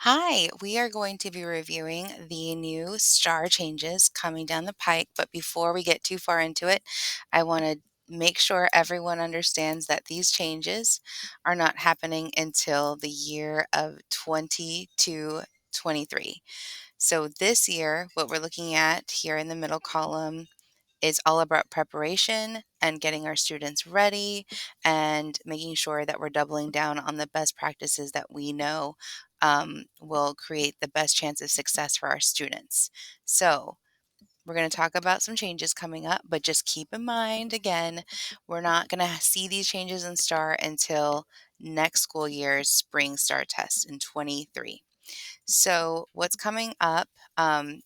Hi, we are going to be reviewing the new STAAR changes coming down the pike, but before we get too far into it, I want to make sure everyone understands that these changes are not happening until the year of 2023. So this year, what we're looking at here in the middle column is all about preparation and getting our students ready and making sure that we're doubling down on the best practices that we know will create the best chance of success for our students. So, we're going to talk about some changes coming up, but just keep in mind again, we're not going to see these changes in STAR until next school year's spring STAR test in 23. So, what's coming up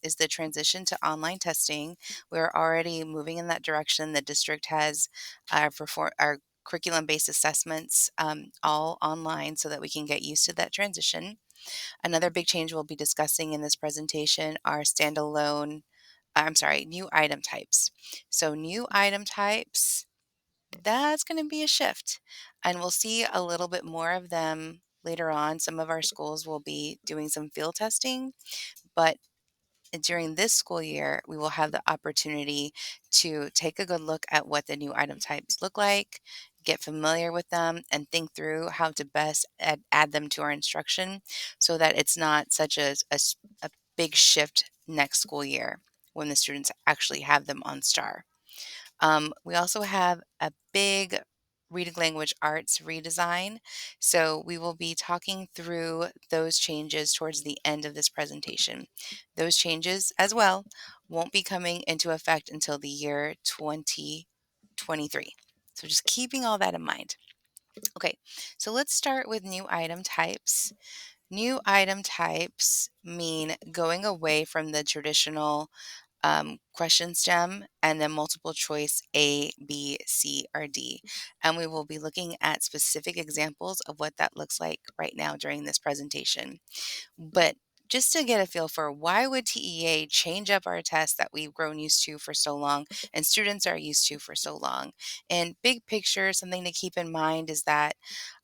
is the transition to online testing. We're already moving in that direction. The district has our curriculum based assessments all online so that we can get used to that transition. Another big change we'll be discussing in this presentation are new item types. So, new item types, that's going to be a shift. And we'll see a little bit more of them later on. Some of our schools will be doing some field testing, but during this school year, we will have the opportunity to take a good look at what the new item types look like, get familiar with them, and think through how to best add them to our instruction so that it's not such a big shift next school year when the students actually have them on STAR. We also have a big reading language arts redesign. So we will be talking through those changes towards the end of this presentation. Those changes as well won't be coming into effect until the year 2023. So just keeping all that in mind. Okay, so let's start with new item types. New item types mean going away from the traditional question stem and then multiple choice A, B, C, or D. And we will be looking at specific examples of what that looks like right now during this presentation. But just to get a feel for why would TEA change up our tests that we've grown used to for so long and students are used to for so long? And big picture, something to keep in mind is that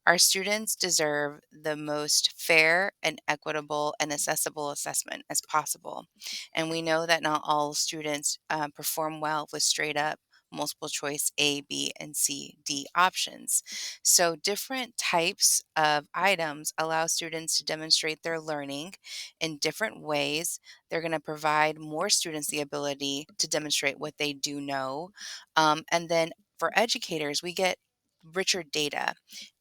our students deserve the most fair and equitable and accessible assessment as possible. And we know that not all students perform well with straight up multiple choice A, B, and C, D options. So, different types of items allow students to demonstrate their learning in different ways. They're going to provide more students the ability to demonstrate what they do know. And then for educators, we get richer data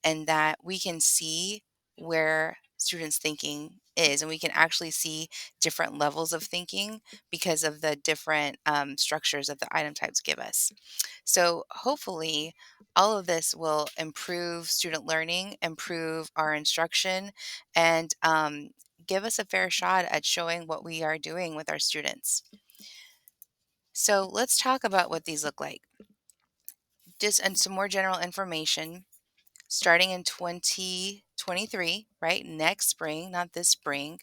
and that we can see where students' thinking is, and we can actually see different levels of thinking because of the different structures that the item types give us. So, hopefully, all of this will improve student learning, improve our instruction, and give us a fair shot at showing what we are doing with our students. So, let's talk about what these look like. Just and some more general information. Starting in 2023, right? Next spring, not this spring,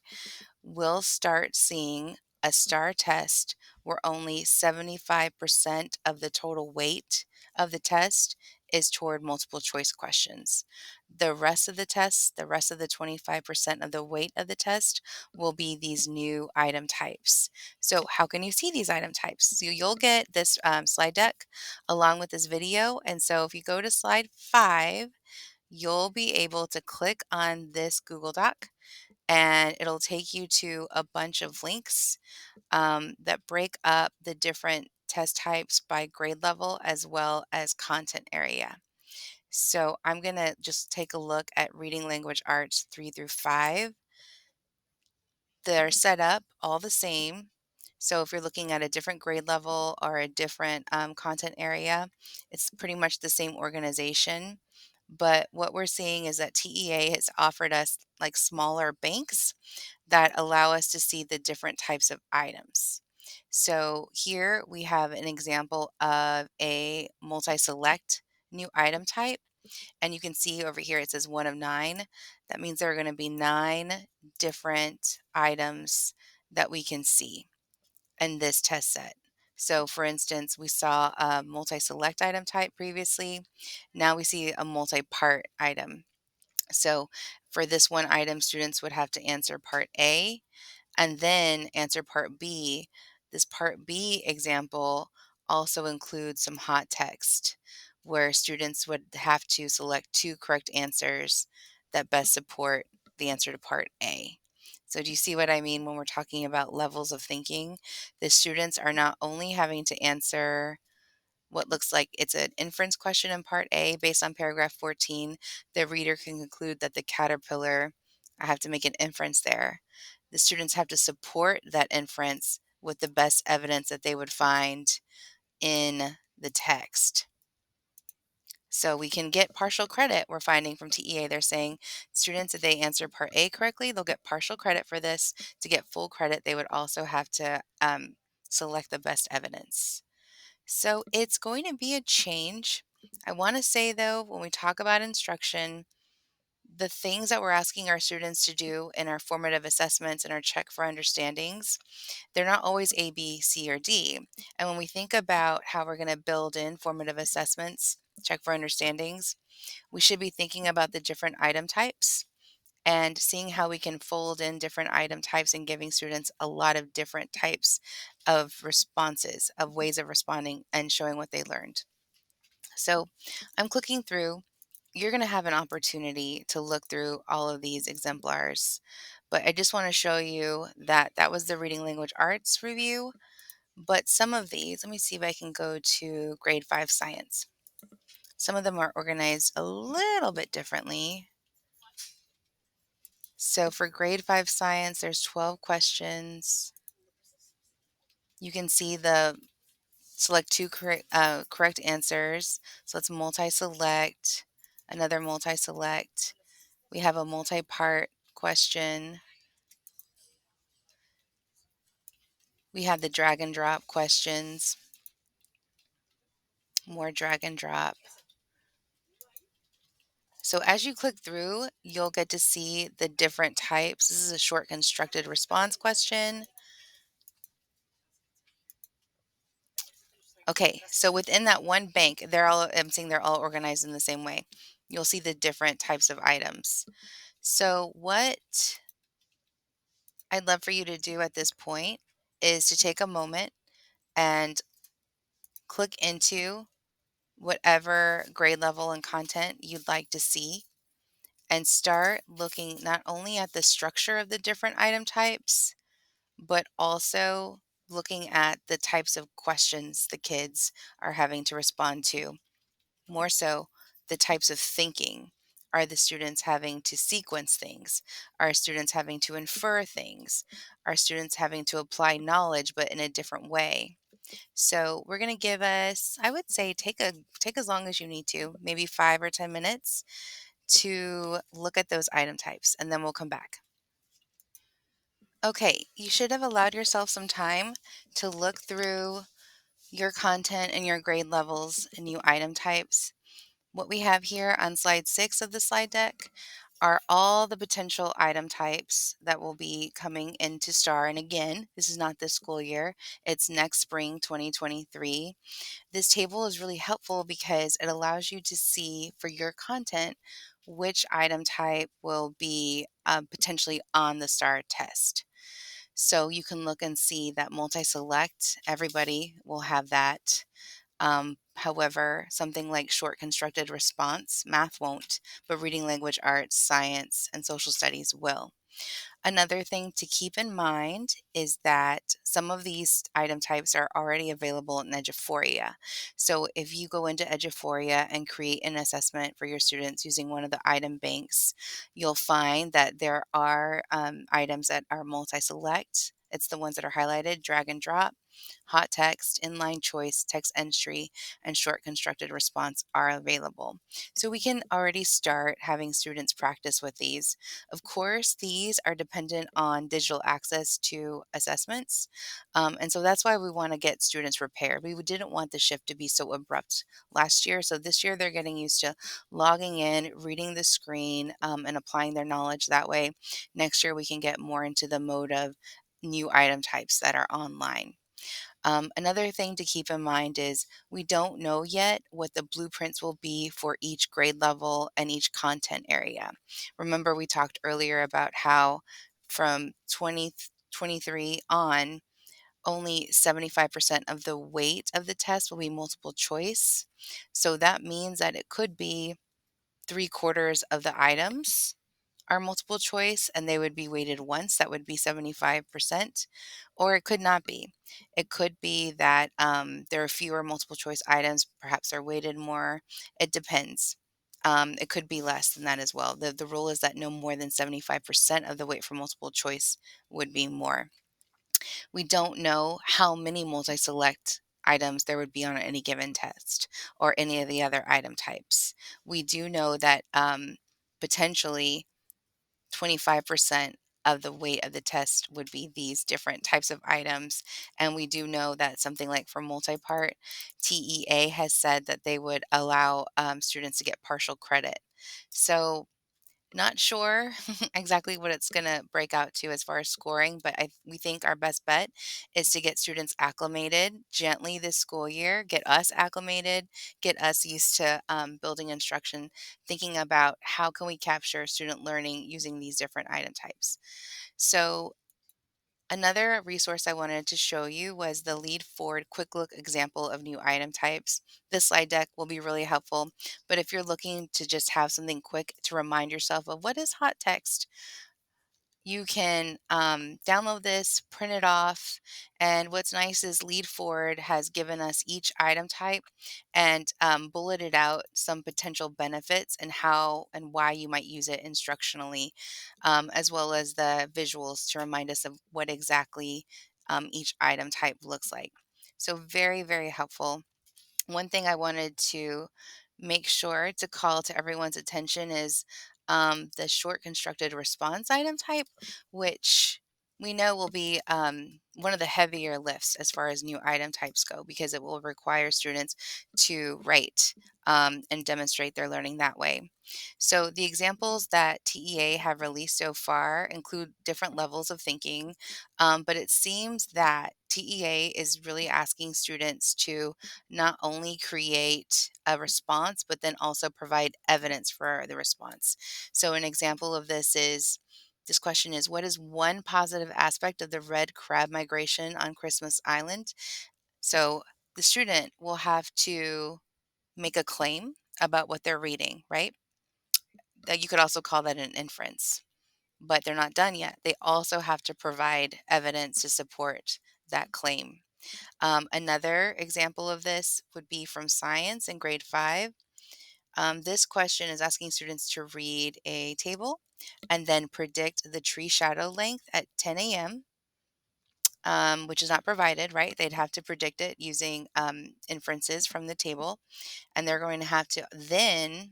we'll start seeing a STAR test where only 75% of the total weight of the test is toward multiple choice questions. The rest of the test, the rest of the 25% of the weight of the test will be these new item types. So, how can you see these item types? So, you'll get this slide deck along with this video. And so, if you go to slide 5, you'll be able to click on this Google Doc and it'll take you to a bunch of links that break up the different test types by grade level as well as content area. So I'm going to just take a look at reading language arts 3 through 5. They're set up all the same. So if you're looking at a different grade level or a different content area, it's pretty much the same organization. But what we're seeing is that TEA has offered us like smaller banks that allow us to see the different types of items. So here we have an example of a multi-select new item type. And you can see over here it says 1 of 9. That means there are going to be 9 different items that we can see in this test set. So for instance, we saw a multi-select item type previously. Now we see a multi-part item. So For this one item, students would have to answer part A and then answer part B. This part B example also includes some hot text where students would have to select two correct answers that best support the answer to part A. So do you see what I mean when we're talking about levels of thinking? The students are not only having to answer what looks like it's an inference question in part A based on paragraph 14, the reader can conclude that the caterpillar, I have to make an inference there. The students have to support that inference with the best evidence that they would find in the text. So we can get partial credit, we're finding from TEA. They're saying students, if they answer part A correctly, they'll get partial credit for this. To get full credit, they would also have to select the best evidence. So it's going to be a change. I want to say, though, when we talk about instruction, the things that we're asking our students to do in our formative assessments and our check for understandings, they're not always A, B, C, or D. And when we think about how we're going to build in formative assessments, check for understandings, we should be thinking about the different item types and seeing how we can fold in different item types and giving students a lot of different types of responses, of ways of responding and showing what they learned. So I'm clicking through. You're going to have an opportunity to look through all of these exemplars, but I just want to show you that that was the reading language arts review. But some of these, let me see if I can go to grade 5 science. Some of them are organized a little bit differently. So for grade 5 science, there's 12 questions. You can see the select two correct answers. So let's multi-select, another multi-select. We have a multi-part question. We have the drag and drop questions, more drag and drop. So as you click through, you'll get to see the different types. This is a short constructed response question. Okay, so within that one bank, I'm saying they're all organized in the same way. You'll see the different types of items. So what I'd love for you to do at this point is to take a moment and click into whatever grade level and content you'd like to see and start looking not only at the structure of the different item types, but also looking at the types of questions the kids are having to respond to. More so, the types of thinking. Are the students having to sequence things? Are students having to infer things? Are students having to apply knowledge but in a different way? So we're going to give us, I would say, take as long as you need to, maybe 5 or 10 minutes to look at those item types, and then we'll come back. Okay, you should have allowed yourself some time to look through your content and your grade levels and new item types. What we have here on slide 6 of the slide deck are all the potential item types that will be coming into STAAR. And again, this is not this school year, it's next spring 2023. This table is really helpful because it allows you to see for your content which item type will be potentially on the STAAR test. So you can look and see that multi-select, everybody will have that. However, something like short constructed response, math won't, but reading language arts, science, and social studies will. Another thing to keep in mind is that some of these item types are already available in Eduphoria. So if you go into Eduphoria and create an assessment for your students using one of the item banks, you'll find that there are items that are multi-select. It's the ones that are highlighted, drag and drop, hot text, inline choice, text entry, and short constructed response are available. So we can already start having students practice with these. Of course, these are dependent on digital access to assessments. And so that's why we want to get students prepared. We didn't want the shift to be so abrupt last year. So this year they're getting used to logging in, reading the screen, and applying their knowledge that way. Next year we can get more into the mode of new item types that are online. Another thing to keep in mind is we don't know yet what the blueprints will be for each grade level and each content area. Remember, we talked earlier about how from 2023 on, only 75% of the weight of the test will be multiple choice. So that means that it could be three quarters of the items are multiple choice and they would be weighted once. That would be 75%. Or it could not be. It could be that there are fewer multiple choice items, perhaps they're weighted more. It depends. It could be less than that as well. The rule is that no more than 75% of the weight for multiple choice would be more. We don't know how many multi-select items there would be on any given test or any of the other item types. We do know that potentially 25% of the weight of the test would be these different types of items. And we do know that something like for multi-part, TEA has said that they would allow students to get partial credit. So not sure exactly what it's going to break out to as far as scoring, but we think our best bet is to get students acclimated gently this school year, get us acclimated, get us used to building instruction, thinking about how can we capture student learning using these different item types. So another resource I wanted to show you was the Lead Forward Quick Look example of new item types. This slide deck will be really helpful, but if you're looking to just have something quick to remind yourself of what is hot text, you can download this, print it off, and what's nice is Lead Forward has given us each item type and bulleted out some potential benefits and how and why you might use it instructionally, as well as the visuals to remind us of what exactly each item type looks like. So very, very helpful. One thing I wanted to make sure to call to everyone's attention is the short constructed response item type, which we know will be one of the heavier lifts as far as new item types go because it will require students to write and demonstrate their learning that way. So the examples that TEA have released so far include different levels of thinking, but it seems that TEA is really asking students to not only create a response, but then also provide evidence for the response. So, an example of this question is: what is one positive aspect of the red crab migration on Christmas Island? So, the student will have to make a claim about what they're reading, right? That you could also call that an inference, but they're not done yet. They also have to provide evidence to support that claim. Another example of this would be from science in grade 5. This question is asking students to read a table and then predict the tree shadow length at 10 a.m., which is not provided, right? They'd have to predict it using inferences from the table, and they're going to have to then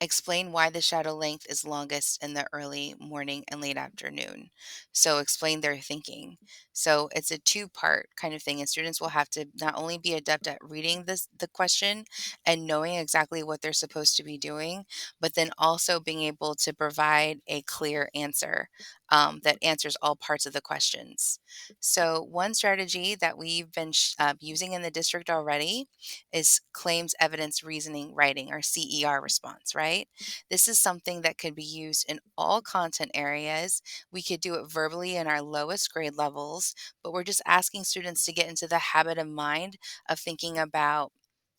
explain why the shadow length is longest in the early morning and late afternoon. So explain their thinking. So it's a two-part kind of thing, and students will have to not only be adept at reading the question and knowing exactly what they're supposed to be doing, but then also being able to provide a clear answer that answers all parts of the questions. So one strategy that we've been using in the district already is claims evidence reasoning writing, or CER response, right? This is something that could be used in all content areas. We could do it verbally in our lowest grade levels, but we're just asking students to get into the habit of mind of thinking about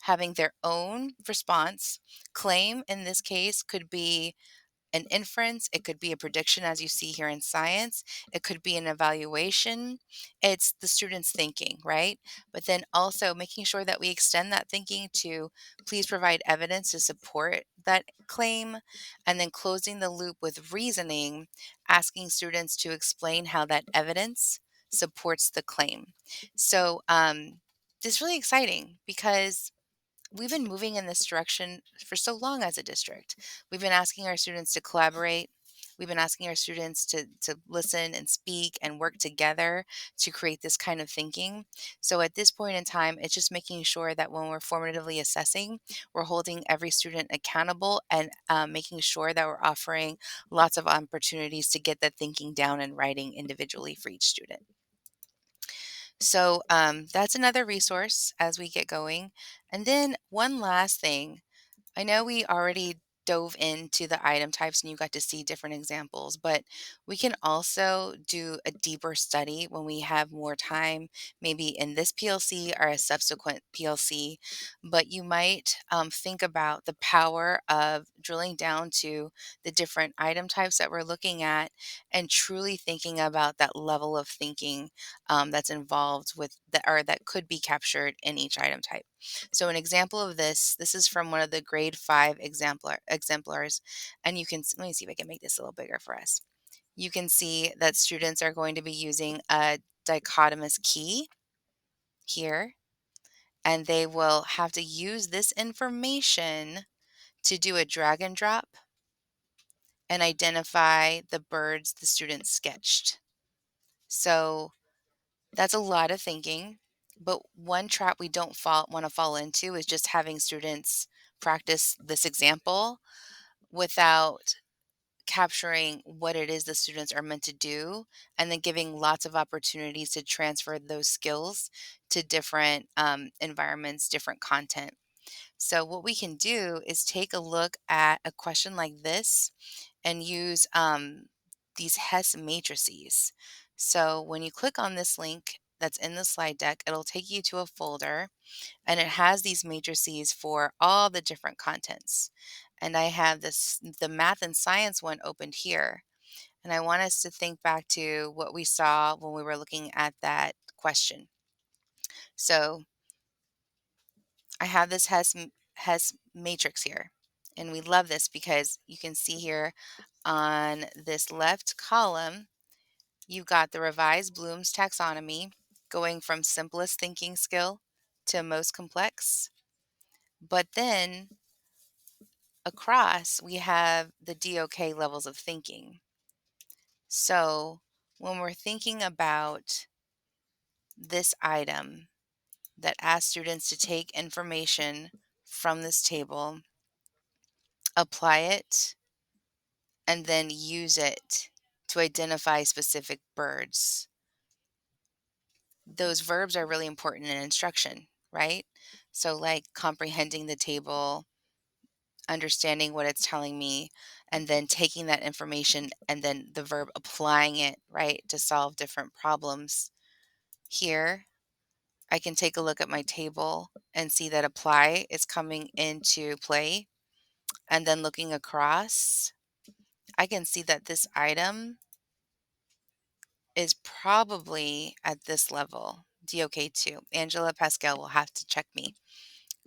having their own response. Claim in this case could be an inference, it could be a prediction, as you see here in science, it could be an evaluation. It's the student's thinking, right? But then also making sure that we extend that thinking to please provide evidence to support that claim, and then closing the loop with reasoning, asking students to explain how that evidence supports the claim. So, this is really exciting because we've been moving in this direction for so long as a district. We've been asking our students to collaborate. We've been asking our students to listen and speak and work together to create this kind of thinking. So at this point in time, it's just making sure that when we're formatively assessing, we're holding every student accountable and making sure that we're offering lots of opportunities to get that thinking down and writing individually for each student. So that's another resource as we get going. And then one last thing. I know we already dove into the item types and you got to see different examples, but we can also do a deeper study when we have more time, maybe in this PLC or a subsequent PLC. But you might think about the power of drilling down to the different item types that we're looking at and truly thinking about that level of thinking that's involved with that or that could be captured in each item type. So an example of this is from one of the grade 5 exemplars, and you can let me see if I can make this a little bigger for us. You can see that students are going to be using a dichotomous key here, and they will have to use this information to do a drag and drop and identify the birds the students sketched. So that's a lot of thinking, but one trap we don't want to fall into is just having students practice this example without capturing what it is the students are meant to do and then giving lots of opportunities to transfer those skills to different environments, different content. So, what we can do is take a look at a question like this and use these Hess matrices. So, when you click on this link that's in the slide deck, it'll take you to a folder and it has these matrices for all the different contents. And I have the math and science one opened here. And I want us to think back to what we saw when we were looking at that question. So, I have this Hess matrix here. And we love this because you can see here on this left column, you've got the revised Bloom's taxonomy going from simplest thinking skill to most complex. But then across, we have the DOK levels of thinking. So when we're thinking about this item that asks students to take information from this table, apply it, and then use it to identify specific birds. Those verbs are really important in instruction, right? So, like comprehending the table, understanding what it's telling me, and then taking that information and then the verb applying it, right, to solve different problems. Here, I can take a look at my table and see that apply is coming into play. And then looking across, I can see that this item is probably at this level, DOK2. Angela Pascal will have to check me.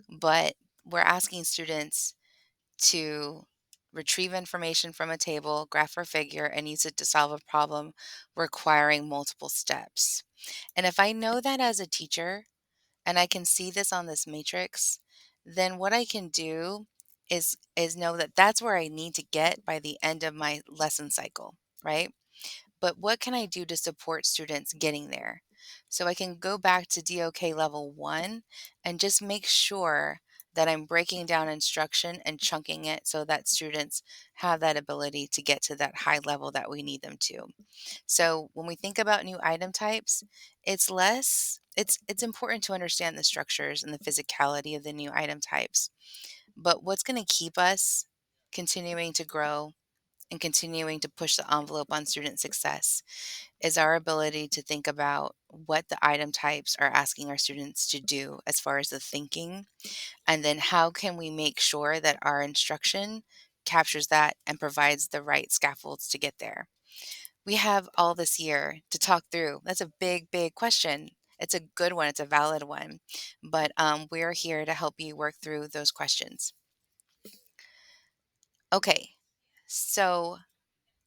But we're asking students to retrieve information from a table, graph or figure, and use it to solve a problem requiring multiple steps. And if I know that as a teacher and I can see this on this matrix, then what I can do is know that that's where I need to get by the end of my lesson cycle, right? But what can I do to support students getting there? So I can go back to DOK level 1 and just make sure that I'm breaking down instruction and chunking it so that students have that ability to get to that high level that we need them to. So when we think about new item types, it's important to understand the structures and the physicality of the new item types. But what's going to keep us continuing to grow and continuing to push the envelope on student success is our ability to think about what the item types are asking our students to do as far as the thinking, and then how can we make sure that our instruction captures that and provides the right scaffolds to get there. We have all this year to talk through. That's a big, big question. It's a good one, it's a valid one, but we're here to help you work through those questions. Okay, so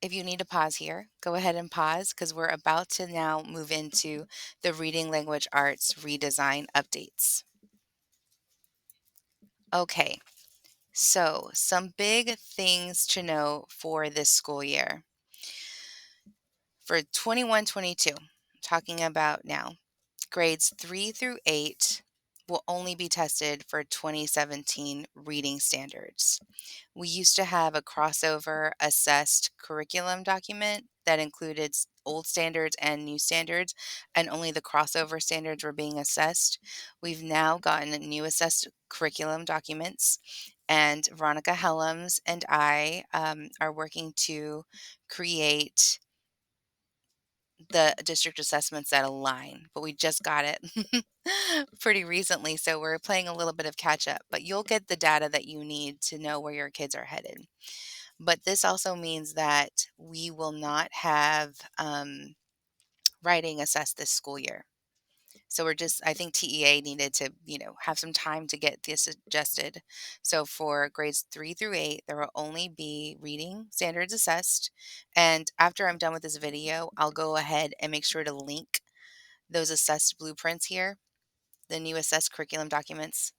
if you need to pause here, go ahead and pause because we're about to now move into the Reading Language Arts redesign updates. Okay, so some big things to know for this school year. For 21-22, talking about now, grades 3 through 8 will only be tested for 2017 reading standards. We used to have a crossover assessed curriculum document that included old standards and new standards, and only the crossover standards were being assessed. We've now gotten new assessed curriculum documents, and Veronica Helms and I are working to create the district assessments that align, but we just got it pretty recently, so we're playing a little bit of catch up, but you'll get the data that you need to know where your kids are headed. But this also means that we will not have writing assessed this school year. So I think TEA needed to, have some time to get this adjusted. So for grades 3 through 8, there will only be reading standards assessed. And after I'm done with this video, I'll go ahead and make sure to link those assessed blueprints here, the new assessed curriculum documents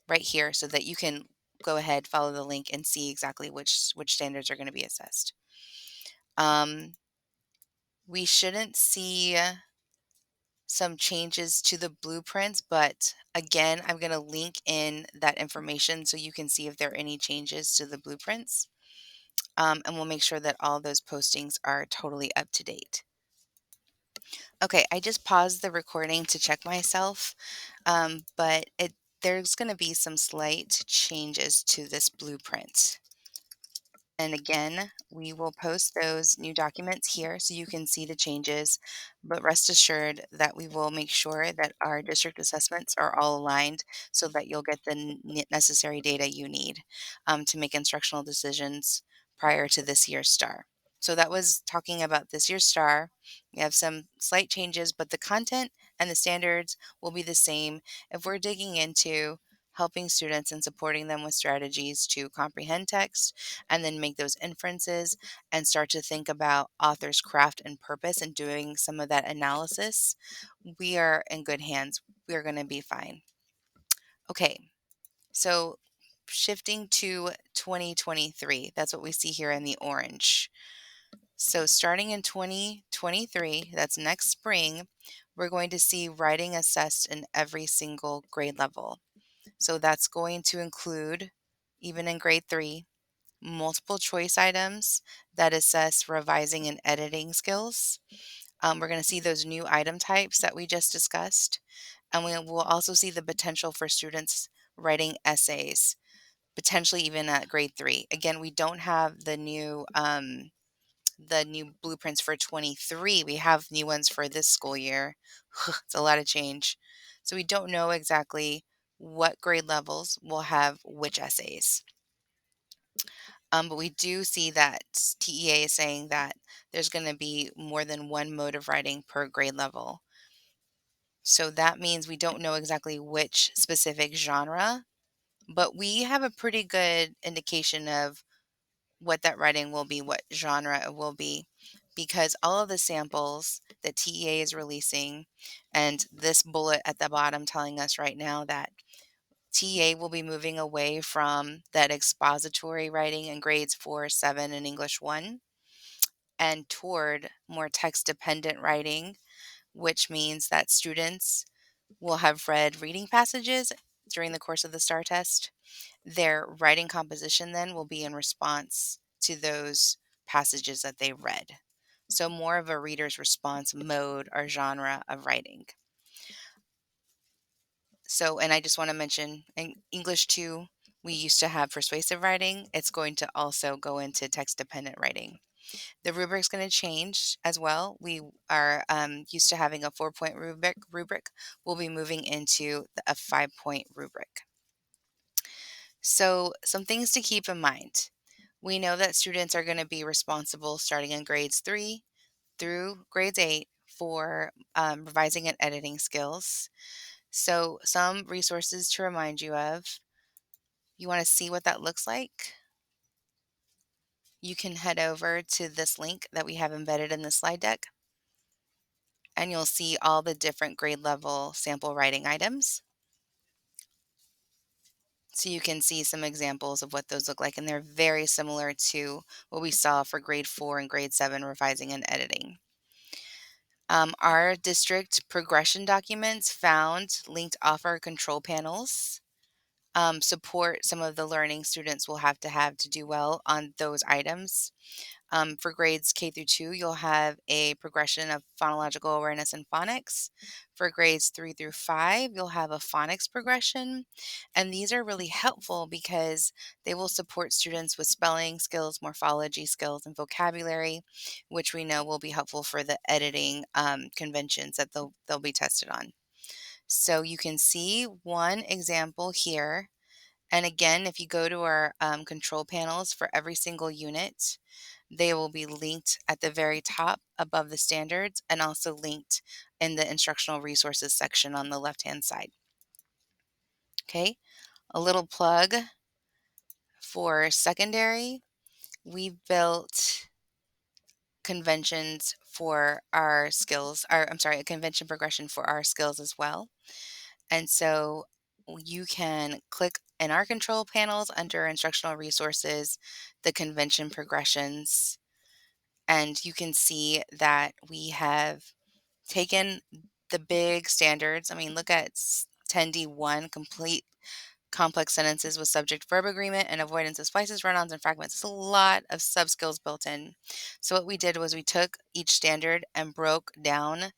right here so that you can go ahead, follow the link and see exactly which standards are going to be assessed. We shouldn't see some changes to the blueprints, but again, I'm going to link in that information so you can see if there are any changes to the blueprints. And we'll make sure that all those postings are totally up to date. Okay, I just paused the recording to check myself, but there's going to be some slight changes to this blueprint. And again, we will post those new documents here so you can see the changes, but rest assured that we will make sure that our district assessments are all aligned so that you'll get the necessary data you need to make instructional decisions prior to this year's STAAR. So that was talking about this year's STAAR. We have some slight changes, but the content and the standards will be the same if we're digging into helping students and supporting them with strategies to comprehend text and then make those inferences and start to think about author's craft and purpose and doing some of that analysis. We are in good hands. We are going to be fine. Okay, so shifting to 2023, that's what we see here in the orange. So starting in 2023, that's next spring, we're going to see writing assessed in every single grade level. So that's going to include, even in grade 3, multiple choice items that assess revising and editing skills. We're going to see those new item types that we just discussed. And we will also see the potential for students writing essays, potentially even at grade 3. Again, we don't have the new blueprints for 23. We have new ones for this school year. It's a lot of change. So we don't know exactly what grade levels will have which essays. But we do see that TEA is saying that there's going to be more than one mode of writing per grade level. So that means we don't know exactly which specific genre, but we have a pretty good indication of what that writing will be, what genre it will be, because all of the samples that TEA is releasing, and this bullet at the bottom telling us right now that TEA will be moving away from that expository writing in grades 4, 7, and English 1, and toward more text-dependent writing, which means that students will have read reading passages during the course of the STAR test. Their writing composition then will be in response to those passages that they read. So more of a reader's response mode or genre of writing. So, and I just want to mention in English 2, we used to have persuasive writing. It's going to also go into text-dependent writing. The rubric's going to change as well. We are used to having a 4-point rubric. We'll be moving into a 5-point rubric. So some things to keep in mind. We know that students are going to be responsible starting in grades 3 through grades 8 for revising and editing skills. So some resources to remind you of. You want to see what that looks like? You can head over to this link that we have embedded in the slide deck, and you'll see all the different grade level sample writing items. So you can see some examples of what those look like, and they're very similar to what we saw for grade 4 and grade 7 revising and editing. Our district progression documents found linked off our control panels support some of the learning students will have to do well on those items. For grades K through 2, you'll have a progression of phonological awareness and phonics. For grades 3 through 5, you'll have a phonics progression. And these are really helpful because they will support students with spelling skills, morphology skills, and vocabulary, which we know will be helpful for the editing conventions that they'll be tested on. So you can see one example here. And again, if you go to our control panels for every single unit, they will be linked at the very top above the standards and also linked in the instructional resources section on the left-hand side. Okay, a little plug for secondary. We've built conventions for our skills, or I'm sorry, a convention progression for our skills as well. And so you can click in our control panels under instructional resources, the convention progressions, and you can see that we have taken the big standards. I mean, look at 10D1, complete complex sentences with subject verb agreement and avoidance of splices, run-ons, and fragments. It's a lot of sub skills built in. So what we did was we took each standard and broke down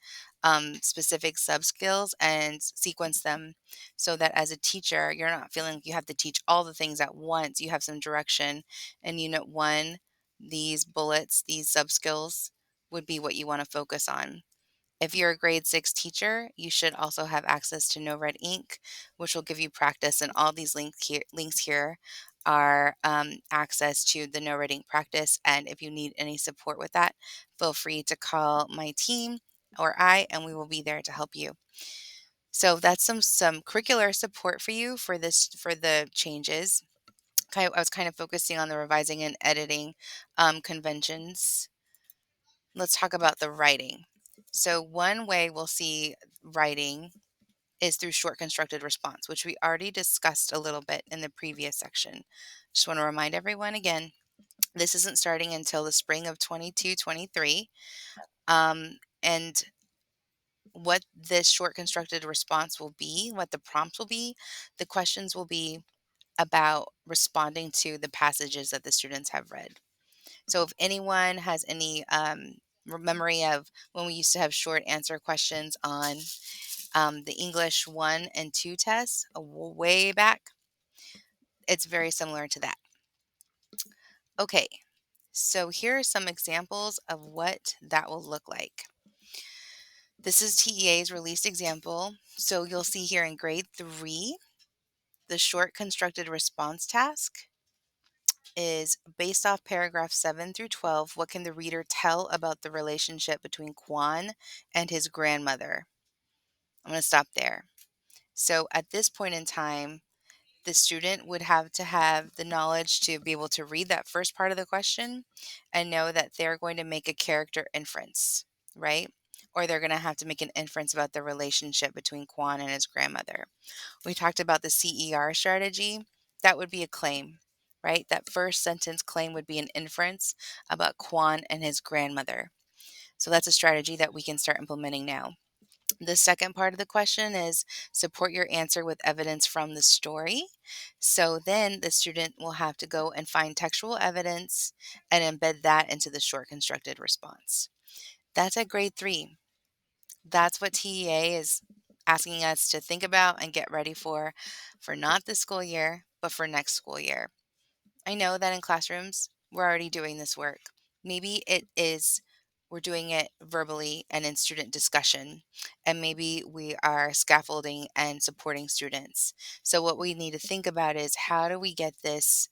specific sub skills and sequenced them so that as a teacher, you're not feeling you have to teach all the things at once. You have some direction. And Unit 1, these bullets, these sub skills would be what you want to focus on. If you're a grade 6 teacher, you should also have access to No Red Ink, which will give you practice. And all these links here are access to the No Red Ink practice. And if you need any support with that, feel free to call my team or I, and we will be there to help you. So that's some curricular support for you for the changes. I was kind of focusing on the revising and editing conventions. Let's talk about the writing. So one way we'll see writing is through short constructed response, which we already discussed a little bit in the previous section. Just want to remind everyone again, this isn't starting until the spring of 22-23. And what this short constructed response will be, what the prompt will be, the questions will be about responding to the passages that the students have read. So if anyone has any memory of when we used to have short answer questions on the English 1 and 2 tests way back, it's very similar to that. Okay, so here are some examples of what that will look like. This is TEA's released example. So you'll see here in grade 3, the short constructed response task is based off paragraph 7 through 12. What can the reader tell about the relationship between Kwan and his grandmother? I'm going to stop there. So at this point in time, the student would have to have the knowledge to be able to read that first part of the question and know that they're going to make a character inference, right? Or they're going to have to make an inference about the relationship between Kwan and his grandmother. We talked about the CER strategy. That would be a claim, right? That first sentence claim would be an inference about Kwan and his grandmother. So that's a strategy that we can start implementing now. The second part of the question is support your answer with evidence from the story. So then the student will have to go and find textual evidence and embed that into the short constructed response. That's at grade 3. That's what TEA is asking us to think about and get ready for not this school year, but for next school year. I know that in classrooms, we're already doing this work. Maybe we're doing it verbally and in student discussion, and maybe we are scaffolding and supporting students. So what we need to think about is how do we get this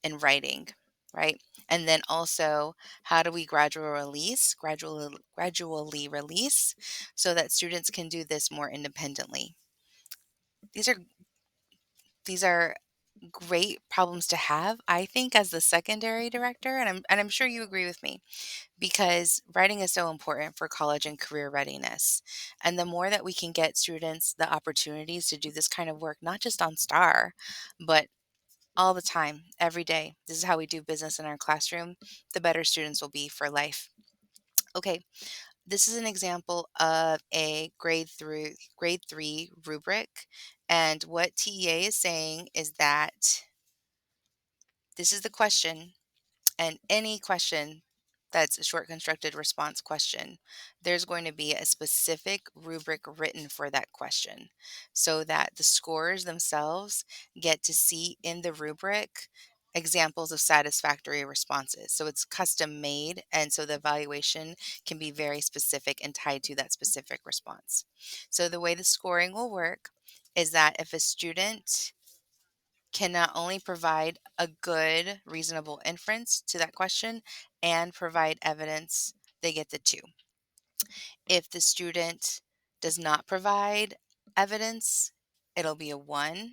in writing, right? And then also, how do we gradually release so that students can do this more independently? These are these are great problems to have, I think, as the secondary director, and I'm sure you agree with me because writing is so important for college and career readiness. And the more that we can get students the opportunities to do this kind of work, not just on STAAR, but all the time, every day, this is how we do business in our classroom, the better students will be for life. Okay, This is an example of a grade 3 rubric, and what TEA is saying is that this is the question, and any question that's a short constructed response question, there's going to be a specific rubric written for that question so that the scorers themselves get to see in the rubric examples of satisfactory responses. So it's custom made, and so the evaluation can be very specific and tied to that specific response. So the way the scoring will work is that if a student can not only provide a good, reasonable inference to that question and provide evidence, they get the 2. If the student does not provide evidence, it'll be a 1,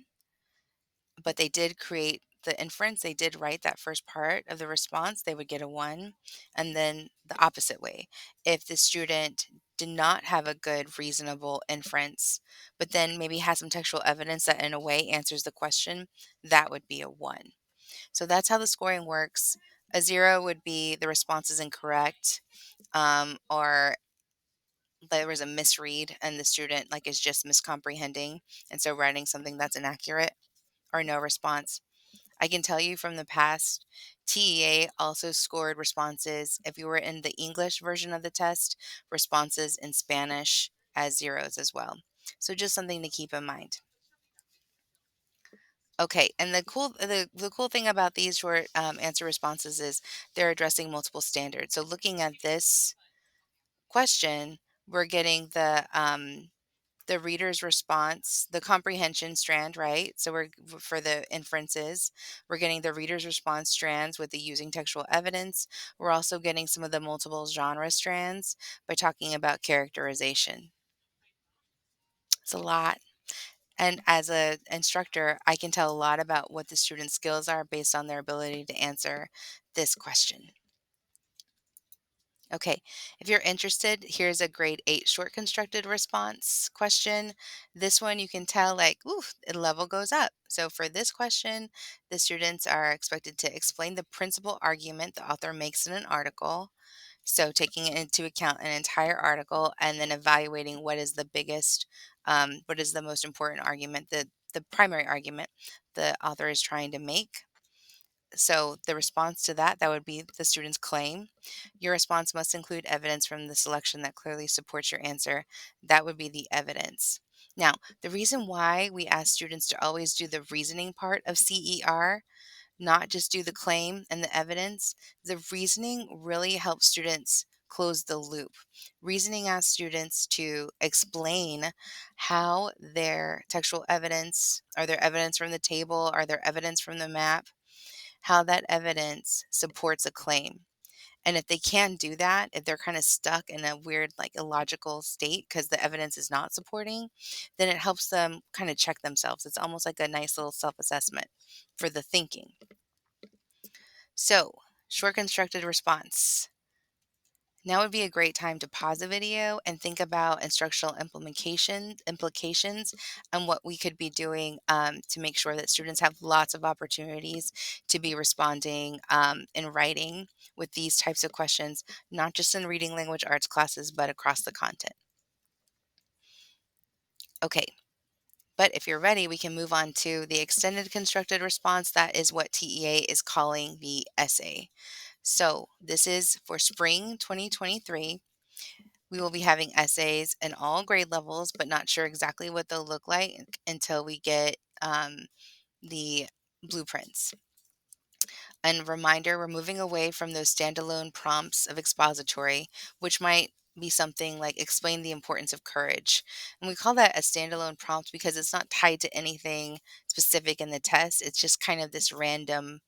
but they did create the inference, they did write that first part of the response, they would get a 1. And then the opposite way. If the student did not have a good, reasonable inference, but then maybe has some textual evidence that in a way answers the question, that would be a 1. So that's how the scoring works. A 0 would be the response is incorrect, or there was a misread and the student like is just miscomprehending and so writing something that's inaccurate, or no response. I can tell you from the past, TEA also scored responses if you were in the English version of the test, responses in Spanish as zeros as well. So just something to keep in mind. Okay, and the cool thing about these short answer responses is they're addressing multiple standards. So looking at this question, we're getting the reader's response, the comprehension strand, right? So we're for the inferences, we're getting the reader's response strands with the using textual evidence. We're also getting some of the multiple genre strands by talking about characterization. It's a lot. And as an instructor, I can tell a lot about what the student's skills are based on their ability to answer this question. Okay, if you're interested, here's a grade 8 short constructed response question. This one you can tell like, ooh, the level goes up. So for this question, the students are expected to explain the principal argument the author makes in an article. So taking into account an entire article and then evaluating what is the biggest, what is the most important argument, the primary argument the author is trying to make. So the response to that, that would be the student's claim. Your response must include evidence from the selection that clearly supports your answer. That would be the evidence. Now, the reason why we ask students to always do the reasoning part of CER, not just do the claim and the evidence, the reasoning really helps students close the loop. Reasoning asks students to explain how their textual evidence, are there evidence from the table, are there evidence from the map, how that evidence supports a claim. And if they can't do that, if they're kind of stuck in a weird, like illogical state because the evidence is not supporting, then it helps them kind of check themselves. It's almost like a nice little self assessment for the thinking. So, short constructed response. Now would be a great time to pause the video and think about instructional implications and what we could be doing to make sure that students have lots of opportunities to be responding in writing with these types of questions, not just in reading language arts classes, but across the content. Okay, but if you're ready, we can move on to the extended constructed response. That is what TEA is calling the essay. So this is for spring 2023. We will be having essays in all grade levels, but not sure exactly what they'll look like until we get the blueprints. And reminder, we're moving away from those standalone prompts of expository, which might be something like explain the importance of courage. And we call that a standalone prompt because it's not tied to anything specific in the test. It's just kind of this random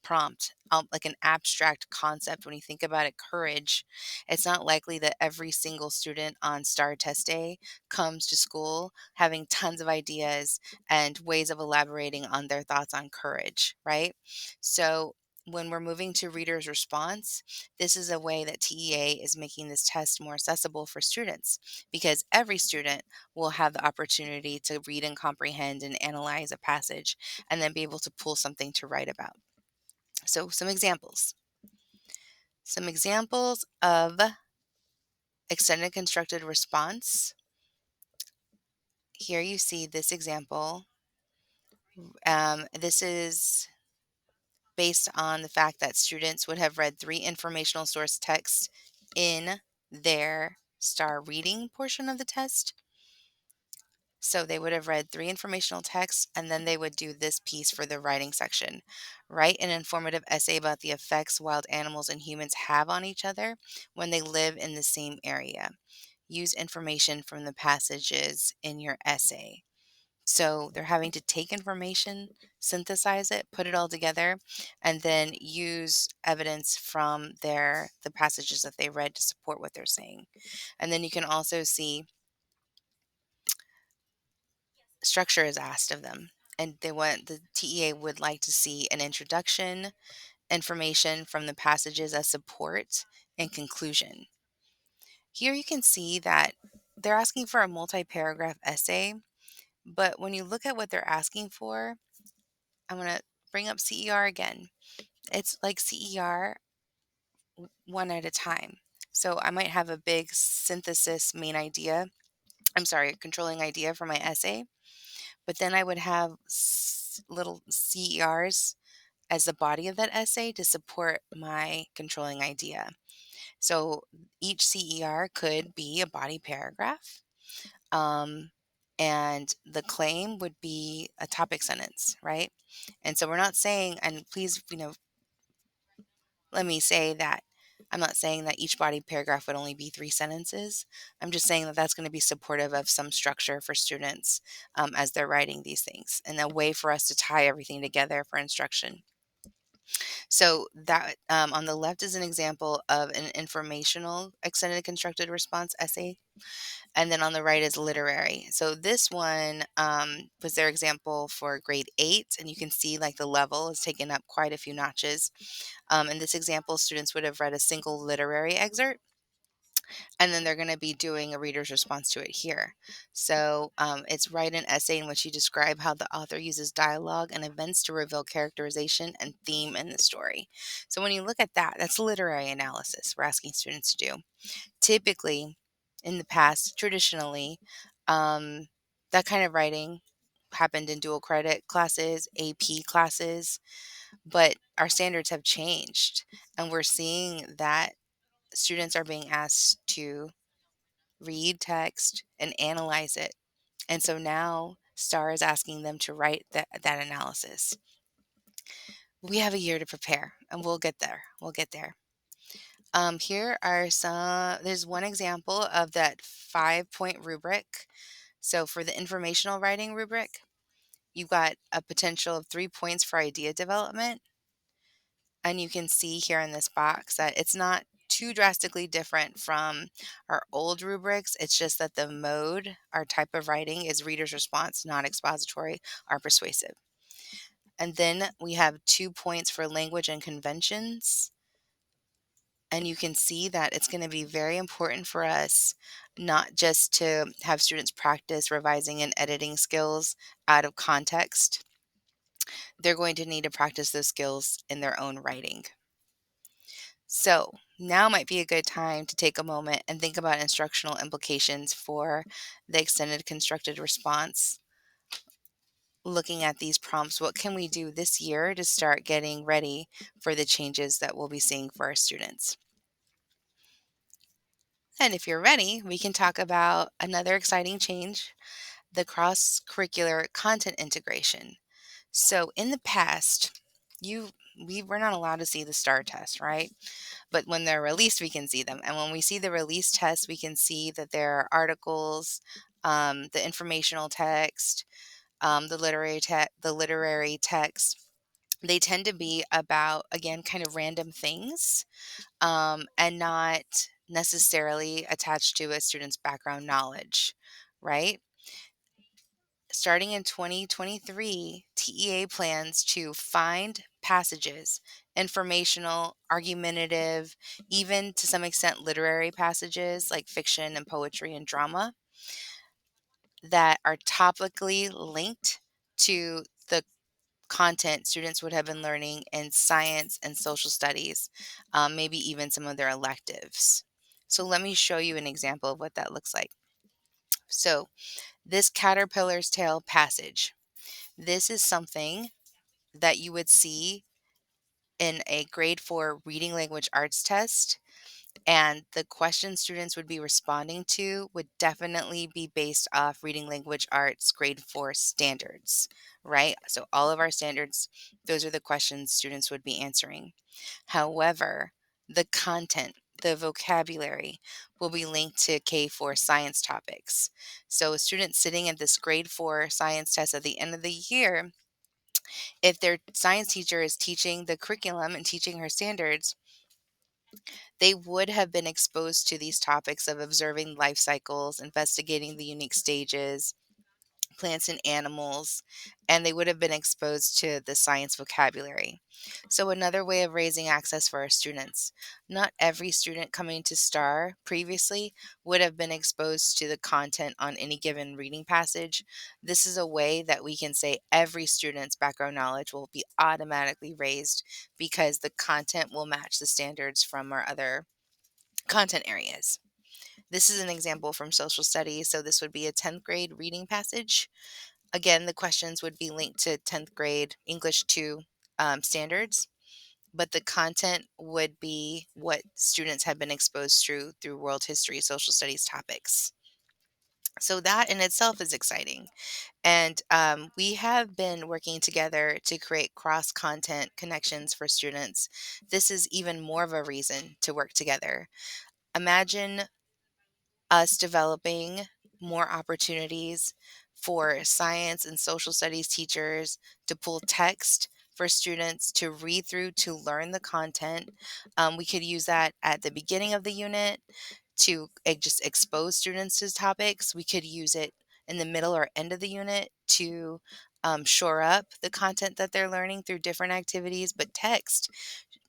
prompt, like an abstract concept. When you think about it, courage, it's not likely that every single student on STAAR test day comes to school having tons of ideas and ways of elaborating on their thoughts on courage, right? So when we're moving to reader's response, this is a way that TEA is making this test more accessible for students because every student will have the opportunity to read and comprehend and analyze a passage and then be able to pull something to write about. So some examples. Some examples of extended constructed response. Here you see this example. This is based on the fact that students would have read 3 informational source texts in their STAAR reading portion of the test. So they would have read 3 informational texts, and then they would do this piece for the writing section. Write an informative essay about the effects wild animals and humans have on each other when they live in the same area. Use information from the passages in your essay. So they're having to take information, synthesize it, put it all together, and then use evidence from the passages that they read to support what they're saying. And then you can also see structure is asked of them. And the TEA would like to see an introduction, information from the passages as support, and conclusion. Here you can see that they're asking for a multi-paragraph essay, but when you look at what they're asking for, I'm going to bring up CER again. It's like CER one at a time. So I might have a big synthesis main idea. I'm sorry, controlling idea for my essay, but then I would have little CERs as the body of that essay to support my controlling idea. So each CER could be a body paragraph. Um, and the claim would be a topic sentence, right? And so we're not saying, and please, let me say that I'm not saying that each body paragraph would only be 3 sentences. I'm just saying that that's going to be supportive of some structure for students as they're writing these things, and a way for us to tie everything together for instruction. So that on the left is an example of an informational extended constructed response essay, and then on the right is literary. So this one was their example for grade 8, and you can see like the level is taken up quite a few notches. In this example, students would have read a single literary excerpt, and then they're going to be doing a reader's response to it here. So it's write an essay in which you describe how the author uses dialogue and events to reveal characterization and theme in the story. So when you look at that, that's literary analysis we're asking students to do. Typically, in the past, traditionally, um, that kind of writing happened in dual credit classes, AP classes, but our standards have changed, and we're seeing that students are being asked to read text and analyze it. And so now STAR is asking them to write that analysis. We have a year to prepare, and we'll get there. We'll get there. Here are there's one example of that 5-point rubric. So for the informational writing rubric, you've got a potential of 3 points for idea development. And you can see here in this box that it's not too drastically different from our old rubrics. It's just that the mode, our type of writing, is reader's response, not expository or persuasive. And then we have 2 points for language and conventions. And you can see that it's going to be very important for us not just to have students practice revising and editing skills out of context. They're going to need to practice those skills in their own writing. So now might be a good time to take a moment and think about instructional implications for the extended constructed response. Looking at these prompts, what can we do this year to start getting ready for the changes that we'll be seeing for our students? And if you're ready, we can talk about another exciting change, the cross-curricular content integration. So in the past, we were not allowed to see the STAR test, right? But when they're released, we can see them. And when we see the release test, we can see that there are articles, the informational text, the literary text. They tend to be about, again, kind of random things, and not necessarily attached to a student's background knowledge, right? Starting in 2023, TEA plans to find passages, informational, argumentative, even to some extent literary passages like fiction and poetry and drama that are topically linked to the content students would have been learning in science and social studies, maybe even some of their electives. So let me show you an example of what that looks like. So this caterpillar's tail passage, this is something that you would see in a grade 4 reading language arts test. And the questions students would be responding to would definitely be based off reading language arts grade 4 standards, right? So all of our standards, those are the questions students would be answering. However, the content, the vocabulary will be linked to K4 science topics. So a student sitting at this grade 4 science test at the end of the year, if their science teacher is teaching the curriculum and teaching her standards, they would have been exposed to these topics of observing life cycles, investigating the unique stages, plants and animals, and they would have been exposed to the science vocabulary. So, another way of raising access for our students. Not every student coming to STAAR previously would have been exposed to the content on any given reading passage. This is a way that we can say every student's background knowledge will be automatically raised because the content will match the standards from our other content areas. This is an example from social studies. So, this would be a 10th grade reading passage. Again, the questions would be linked to 10th grade English 2 standards, but the content would be what students have been exposed through world history, social studies topics. So that in itself is exciting. And we have been working together to create cross content connections for students. This is even more of a reason to work together. Imagine us developing more opportunities for science and social studies teachers to pull text for students to read through to learn the content. We could use that at the beginning of the unit to just expose students to topics. We could use it in the middle or end of the unit to shore up the content that they're learning through different activities. But text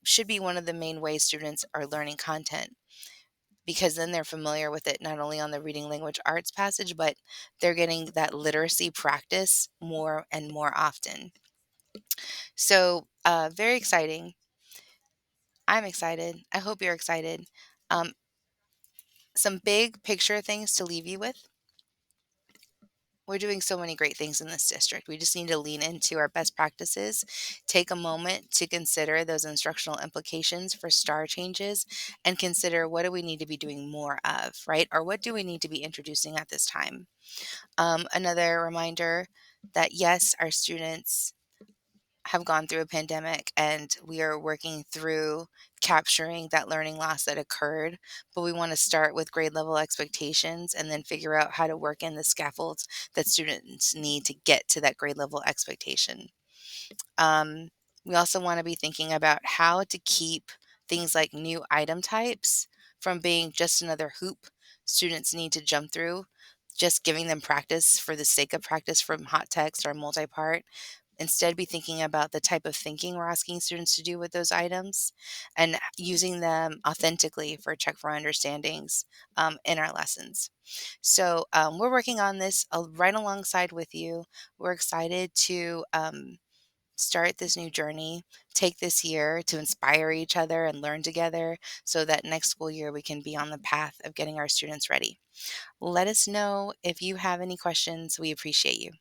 should be one of the main ways students are learning content because then they're familiar with it not only on the reading language arts passage, but they're getting that literacy practice more and more often. So, very exciting. I'm excited. I hope you're excited. Um, some big picture things to leave you with. We're doing so many great things in this district. We just need to lean into our best practices, take a moment to consider those instructional implications for STAR changes, and consider what do we need to be doing more of, right? Or what do we need to be introducing at this time? Another reminder that yes, our students have gone through a pandemic and we are working through capturing that learning loss that occurred, but we want to start with grade level expectations and then figure out how to work in the scaffolds that students need to get to that grade level expectation. Um, we also want to be thinking about how to keep things like new item types from being just another hoop students need to jump through, just giving them practice for the sake of practice from hot text or multi-part. Instead, be thinking about the type of thinking we're asking students to do with those items and using them authentically for check for understandings in our lessons. So we're working on this right alongside with you. We're excited to start this new journey, take this year to inspire each other and learn together so that next school year we can be on the path of getting our students ready. Let us know if you have any questions. We appreciate you.